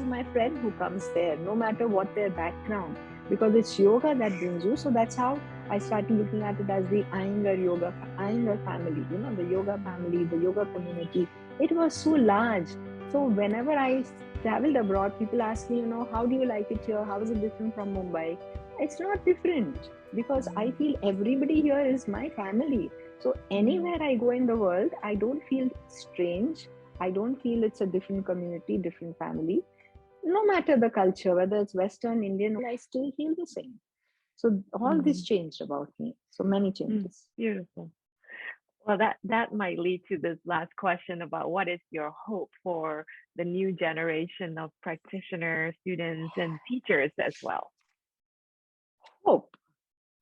my friend who comes there, no matter what their background, because it's yoga that brings you. So that's how I started looking at it as the Iyengar Yoga, Iyengar family, the yoga family, the yoga community. It was so large. So whenever I traveled abroad, people ask me, how do you like it here? How is it different from Mumbai? It's not different, because I feel everybody here is my family. So anywhere I go in the world, I don't feel strange. I don't feel it's a different community, different family. No matter the culture, whether it's Western, Indian, I still feel the same. So all this changed about me. So many changes. Beautiful. Well, that might lead to this last question about what is your hope for the new generation of practitioners, students, and teachers as well? Hope.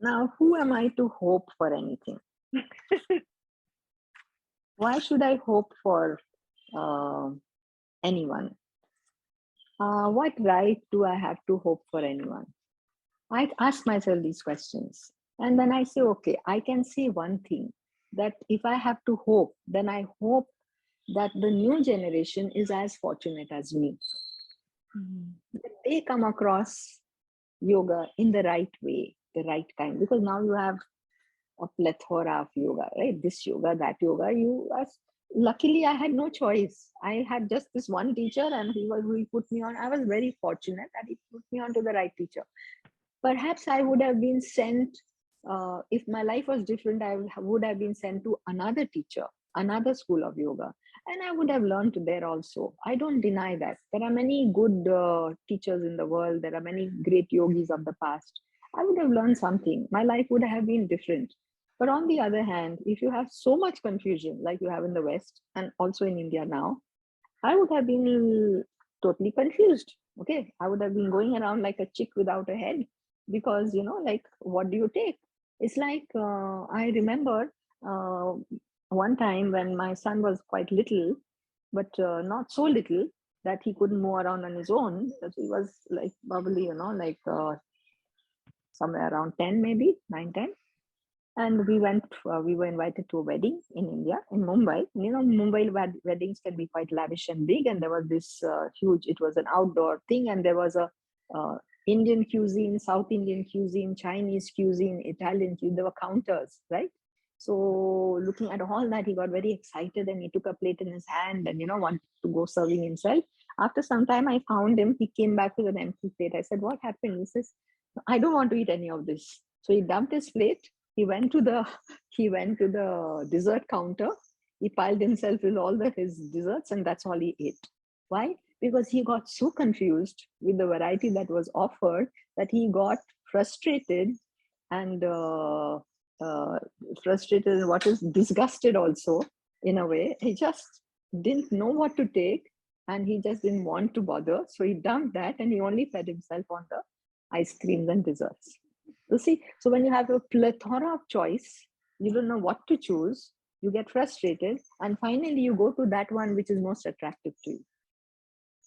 Now, who am I to hope for anything? Why should I hope for anyone? What right do I have to hope for anyone? I ask myself these questions. And then I say, okay, I can say one thing, that if I have to hope, then I hope that the new generation is as fortunate as me. That they come across yoga in the right way, the right kind, because now you have a plethora of yoga, right? This yoga, that yoga. Luckily, I had no choice. I had just this one teacher, and he put me on. I was very fortunate that he put me on to the right teacher. Perhaps I would have been sent, if my life was different, I would have been sent to another teacher, another school of yoga, and I would have learned there also. I don't deny that. There are many good teachers in the world. There are many great yogis of the past. I would have learned something. My life would have been different. But on the other hand, if you have so much confusion like you have in the West and also in India now, I would have been totally confused. Okay. I would have been going around like a chick without a head, because, like, what do you take? It's like, I remember one time when my son was quite little, but not so little that he couldn't move around on his own. But he was like probably, like somewhere around 10, maybe 9, 10. And we were invited to a wedding in India, in Mumbai. Mumbai weddings can be quite lavish and big. And there was this huge, it was an outdoor thing. And there was a Indian cuisine, South Indian cuisine, Chinese cuisine, Italian cuisine. There were counters, right? So looking at all that, he got very excited and he took a plate in his hand and, wanted to go serving himself. After some time, I found him. He came back with an empty plate. I said, what happened? He says, I don't want to eat any of this. So he dumped his plate. He went to the dessert counter. He piled himself with all his desserts, and that's all he ate. Why? Because he got so confused with the variety that was offered that he got frustrated and what is disgusted also, in a way. He just didn't know what to take, and he just didn't want to bother. So he dumped that, and he only fed himself on the ice creams and desserts. You see, so when you have a plethora of choice, you don't know what to choose, you get frustrated, and finally you go to that one which is most attractive to you.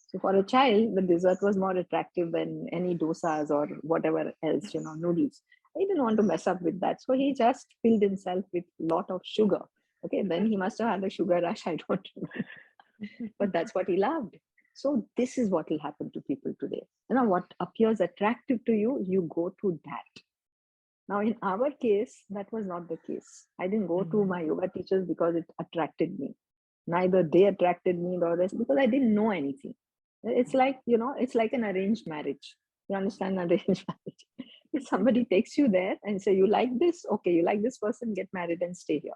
So for a child, the dessert was more attractive than any dosas or whatever else, noodles. He didn't want to mess up with that. So he just filled himself with a lot of sugar. Okay, then he must have had a sugar rush, I don't know. But that's what he loved. So this is what will happen to people today. What appears attractive to you, you go to that. Now, in our case, that was not the case. I didn't go to my yoga teachers because it attracted me. Neither they attracted me nor this, because I didn't know anything. It's like, it's like an arranged marriage. You understand arranged marriage? If somebody takes you there and say, you like this? Okay, you like this person, get married and stay here.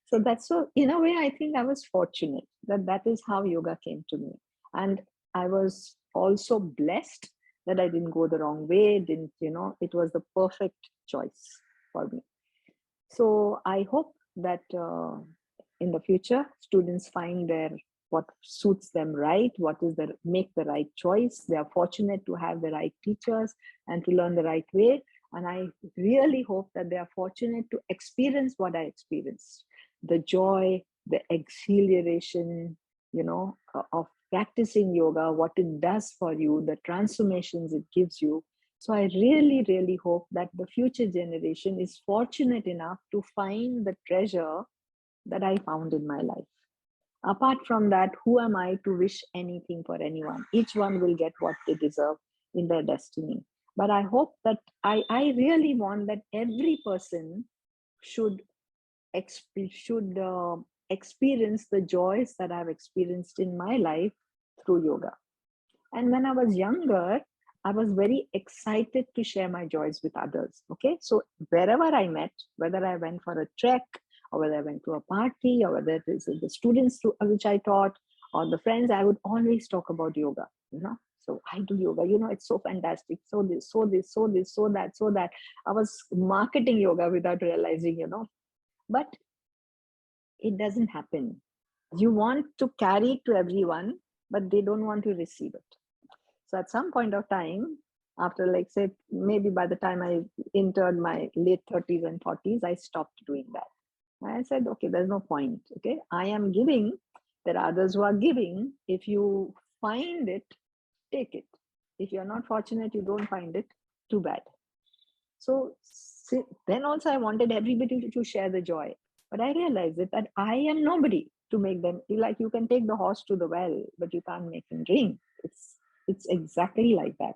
So in a way, I think I was fortunate that is how yoga came to me. And I was also blessed that I didn't go the wrong way. It was the perfect choice for me. So I hope that in the future, students find what suits them right, make the right choice. They are fortunate to have the right teachers and to learn the right way. And I really hope that they are fortunate to experience what I experienced. The joy, the exhilaration, of practicing yoga, what it does for you, the transformations it gives you. So I really, really hope that the future generation is fortunate enough to find the treasure that I found in my life. Apart from that, who am I to wish anything for anyone? Each one will get what they deserve in their destiny. But I hope that I really want that every person should experience the joys that I've experienced in my life through yoga. And when I was younger, I was very excited to share my joys with others. Okay. So wherever I met, whether I went for a trek, or whether I went to a party, or whether it is the students to, which I taught, or the friends, I would always talk about yoga, you know. So I do yoga, you know, it's so fantastic. So this, so this, so this, so that, so that. I was marketing yoga without realizing, you know. But it doesn't happen. You want to carry it to everyone, but they don't want to receive it. So at some point of time, after like say maybe by the time I entered my late 30s and 40s, I stopped doing that. I said, okay, there's no point. Okay, I am giving. There are others who are giving. If you find it, take it. If you're not fortunate, you don't find it, too bad. So then also I wanted everybody to share the joy. But I realized that I am nobody to make them, like you can take the horse to the well, but you can't make him drink. It's exactly like that.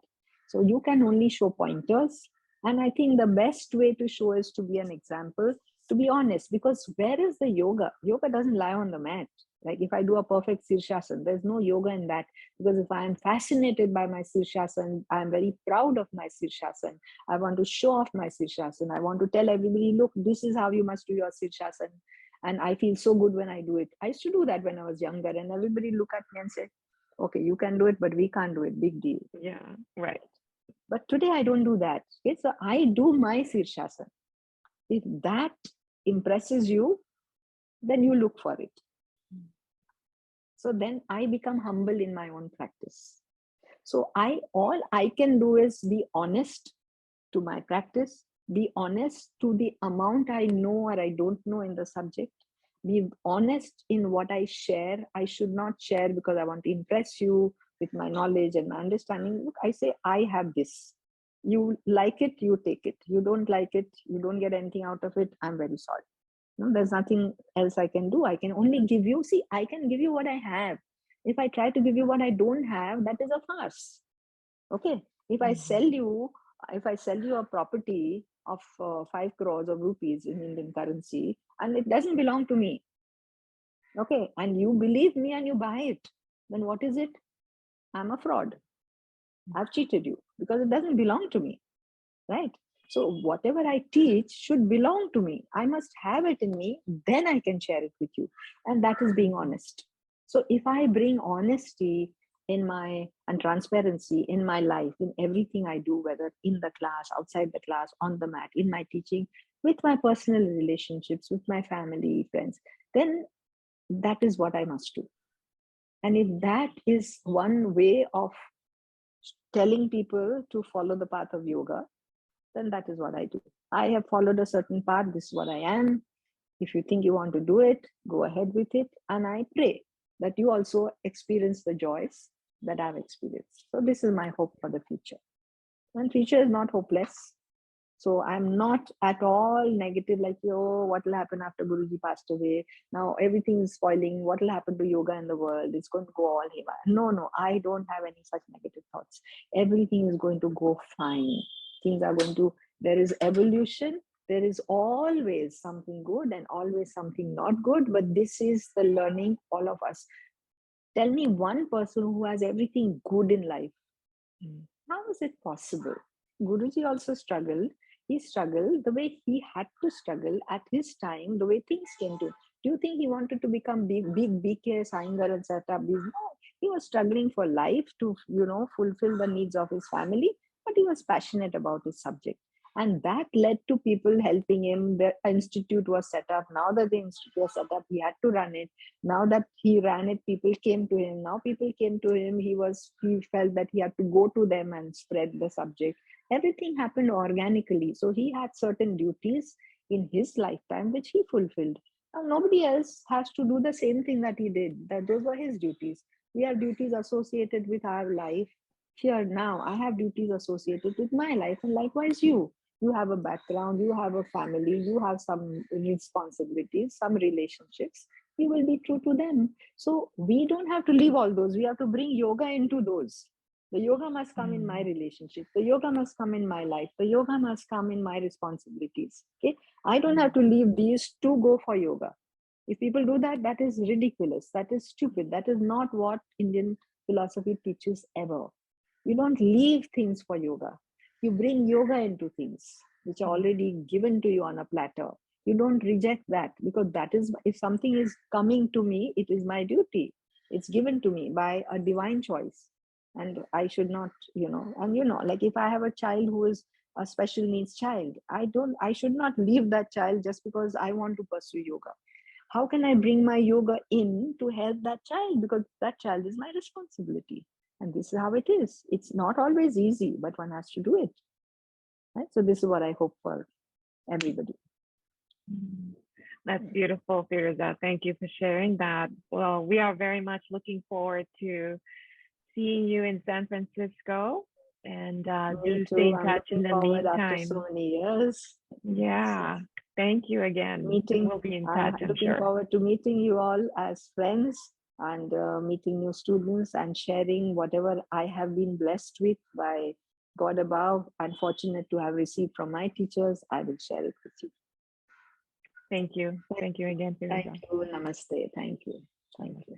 So you can only show pointers. And I think the best way to show is to be an example, to be honest, because where is the yoga? Yoga doesn't lie on the mat. Like if I do a perfect Sirshasan, there's no yoga in that. Because if I am fascinated by my Sirshasan, I'm very proud of my Sirshasan. I want to show off my Sirshasan. I want to tell everybody, look, this is how you must do your Sirshasan. And I feel so good when I do it. I used to do that when I was younger, and everybody look at me and say, okay, you can do it, but we can't do it. Big deal. Yeah, right. But today I don't do that. Okay, so I do my Sirshasan. If that impresses you, then you look for it. So then I become humble in my own practice. So all I can do is be honest to my practice, be honest to the amount I know or I don't know in the subject, be honest in what I share. I should not share because I want to impress you with my knowledge and my understanding. Look, I say, I have this. You like it, you take it. You don't like it, you don't get anything out of it. I'm very sorry. No, there's nothing else I can do. I can only give you, see, I can give you what I have. If I try to give you what I don't have, that is a farce. Okay. If I sell you a property of 5 crores of rupees in Indian currency, and it doesn't belong to me, okay, and you believe me and you buy it, then what is it? I'm a fraud. I've cheated you because it doesn't belong to me, right? So whatever I teach should belong to me. I must have it in me, then I can share it with you. And that is being honest. So if I bring honesty in my and transparency in my life, in everything I do, whether in the class, outside the class, on the mat, in my teaching, with my personal relationships, with my family, friends, then that is what I must do. And if that is one way of telling people to follow the path of yoga, then that is what I do. I have followed a certain path. This is what I am. If you think you want to do it, go ahead with it. And I pray that you also experience the joys that I've experienced. So this is my hope for the future. And future is not hopeless. So I'm not at all negative, like, oh, what will happen after Guruji passed away? Now everything is spoiling. What will happen to yoga in the world? It's going to go all haywire. No, I don't have any such negative thoughts. Everything is going to go fine. Things are going to, there is evolution. There is always something good and always something not good. But this is the learning, all of us. Tell me one person who has everything good in life. How is it possible? Guruji also struggled. He struggled the way he had to struggle at his time, the way things came to him. Do you think he wanted to become big BKS Iyengar and set up these? No, he was struggling for life to, fulfill the needs of his family, but he was passionate about his subject. And that led to people helping him. The institute was set up. Now that the institute was set up, he had to run it. Now that he ran it, people came to him. Now people came to him. He felt that he had to go to them and spread the subject. Everything happened organically. So he had certain duties in his lifetime which he fulfilled. Now nobody else has to do the same thing that he did. That those were his duties. We have duties associated with our life. Here now, I have duties associated with my life, and likewise you have a background, you have a family, you have some responsibilities, some relationships. you will be true to them. So we don't have to leave all those. We have to bring yoga into those. The yoga must come in my relationship. The yoga must come in my life. The yoga must come in my responsibilities. Okay. I don't have to leave these to go for yoga. If people do that, that is ridiculous. That is stupid. That is not what Indian philosophy teaches ever. You don't leave things for yoga. You bring yoga into things which are already given to you on a platter. You don't reject that, because that is, if something is coming to me, it is my duty. It's given to me by a divine choice. And I should not, like if I have a child who is a special needs child, I should not leave that child just because I want to pursue yoga. How can I bring my yoga in to help that child? Because that child is my responsibility. And this is how it is. It's not always easy, but one has to do it. Right? So this is what I hope for everybody. That's beautiful, Firooza. Thank you for sharing that. Well, we are very much looking forward to seeing you in San Francisco, and do stay in touch in the meantime. After so many years. Yeah. Thank you again. We'll be in touch. I'm looking sure. forward to meeting you all as friends, and meeting new students and sharing whatever I have been blessed with by God above and fortunate to have received from my teachers. I will share it with you. Thank you. Thank you again, Firooza. Thank you. Namaste. Thank you. Thank you.